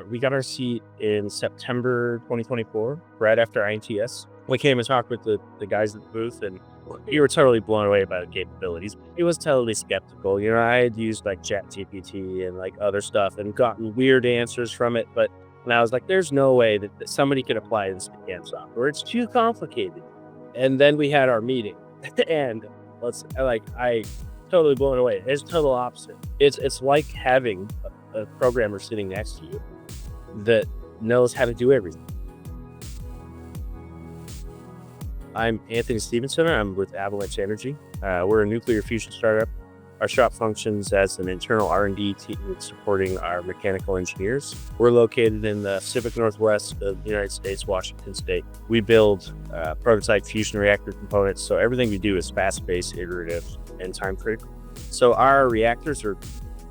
We got our seat in September 2024, right after INTS. We came and talked with the guys at the booth, and we were totally blown away by the capabilities. He was totally skeptical. I had used like ChatGPT and like other stuff and gotten weird answers from it. But and I was like, there's no way that somebody could apply this to CAM software. It's too complicated. And then we had our meeting and I totally blown away. It's total opposite. It's like having a programmer sitting next to you that knows how to do everything. I'm Anthony Stephenson. I'm with Avalanche Energy. We're a nuclear fusion startup. Our shop functions as an internal R&D team supporting our mechanical engineers. We're located in the Pacific Northwest of the United States, Washington State. We build prototype fusion reactor components, so everything we do is fast-paced, iterative, and time-critical. So our reactors are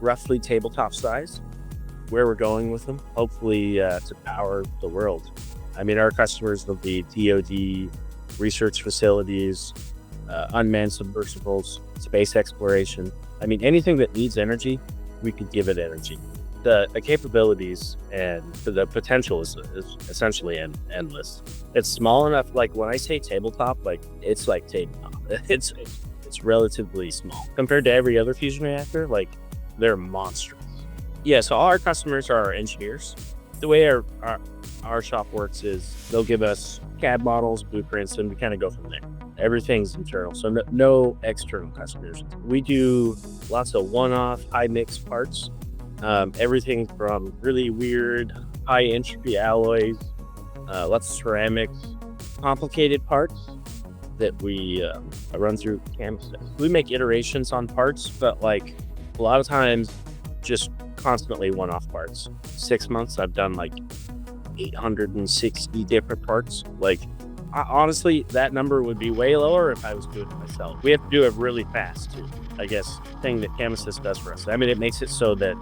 roughly tabletop size. Where we're going with them, hopefully to power the world. I mean, our customers will be DoD, research facilities, unmanned submersibles, space exploration. I mean, anything that needs energy, we could give it energy. The capabilities and the potential is essentially endless. It's small enough, like when I say tabletop, like it's like tabletop. It's relatively small compared to every other fusion reactor. Like they're monstrous. Yeah, so all our customers are our engineers. The way our shop works is they'll give us CAD models, blueprints, and we kind of go from there. Everything's internal, so no external customers. We do lots of one-off, high-mix parts. Everything from really weird, high-entropy alloys, lots of ceramics, complicated parts that we run through CAMAssist. We make iterations on parts, but like a lot of times, just constantly one-off parts. 6 months, I've done like 860 different parts. Like, honestly, that number would be way lower if I was doing it myself. We have to do it really fast too. I guess thing that CAMAssist does for us. I mean, it makes it so that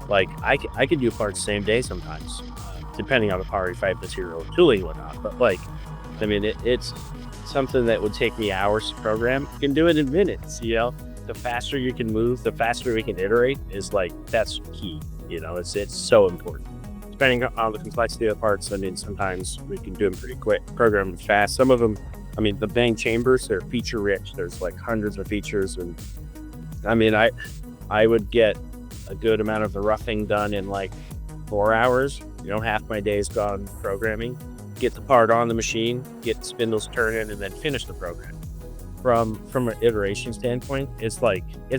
like I can do parts same day sometimes, depending on the power, if I have material, tooling, whatnot. But like, I mean, it's something that would take me hours to program. You can do it in minutes. The faster you can move, the faster we can iterate is like, that's key. It's so important. Depending on the complexity of the parts, I mean, sometimes we can do them pretty quick, program them fast. Some of them, I mean, the bang chambers, they're feature rich. There's like hundreds of features. And I mean, I would get a good amount of the roughing done in like 4 hours. Half my day is gone programming, get the part on the machine, get the spindles turning, and then finish the program. From an iteration standpoint, it's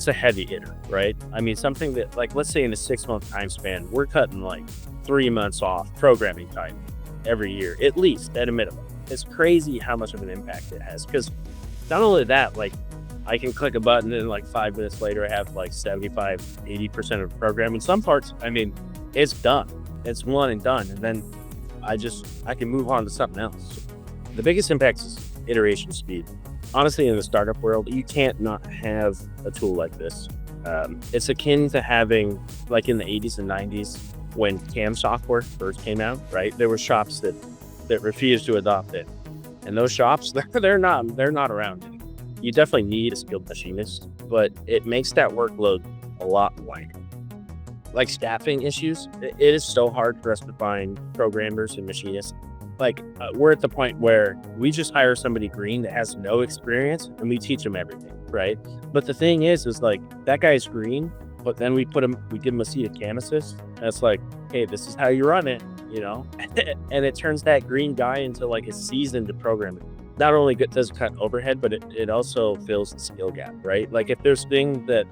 a heavy iter, right? I mean, something that like, let's say in a 6-month time span, we're cutting like 3 months off programming time every year, at least at a minimum. It's crazy how much of an impact it has. Because not only that, like I can click a button and like 5 minutes later, I have like 75-80% of the program. And some parts, I mean, it's done. It's one and done. And then I can move on to something else. The biggest impact is iteration speed. Honestly, in the startup world, you can't not have a tool like this. It's akin to having, like in the 80s and 90s, when CAM software first came out, right? There were shops that refused to adopt it. And those shops, they're not around anymore. You definitely need a skilled machinist, but it makes that workload a lot lighter. Like staffing issues, it is so hard for us to find programmers and machinists. Like we're at the point where we just hire somebody green that has no experience and we teach them everything, right? But the thing is like that guy's green, but then we give him a seat at CAMAssist. And it's like, hey, this is how you run it, and it turns that green guy into like a seasoned programmer. Not only does it cut overhead, but it also fills the skill gap, right? Like if there's things that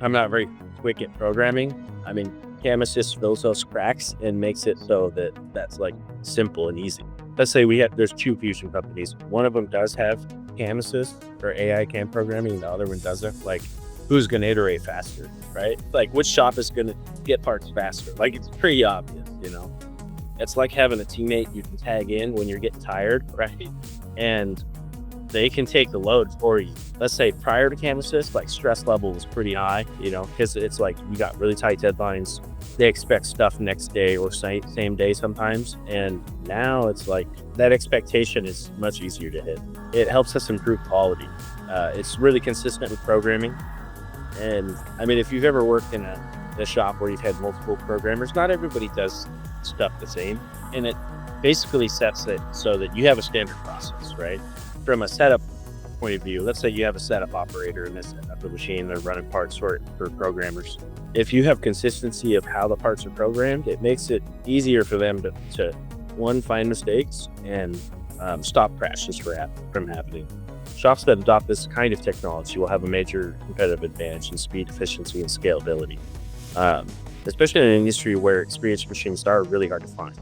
I'm not very quick at programming, I mean, CAMAssist fills those cracks and makes it so that's like simple and easy. Let's say there's 2 fusion companies. One of them does have CAMAssist or AI CAM programming, the other one doesn't. Like, who's going to iterate faster, right? Like, which shop is going to get parts faster? Like, it's pretty obvious, It's like having a teammate you can tag in when you're getting tired, right? And they can take the load for you. Let's say prior to CAMAssist, like stress level was pretty high, because it's like you got really tight deadlines. They expect stuff next day or same day sometimes. And now it's like that expectation is much easier to hit. It helps us improve quality. It's really consistent with programming. And I mean, if you've ever worked in a a shop where you've had multiple programmers, not everybody does stuff the same. And it basically sets it so that you have a standard process, right? From a setup point of view, let's say you have a setup operator and they set up the machine, they're running parts for programmers. If you have consistency of how the parts are programmed, it makes it easier for them to one, find mistakes and stop crashes from happening. Shops that adopt this kind of technology will have a major competitive advantage in speed, efficiency, and scalability, especially in an industry where experienced machinists are really hard to find.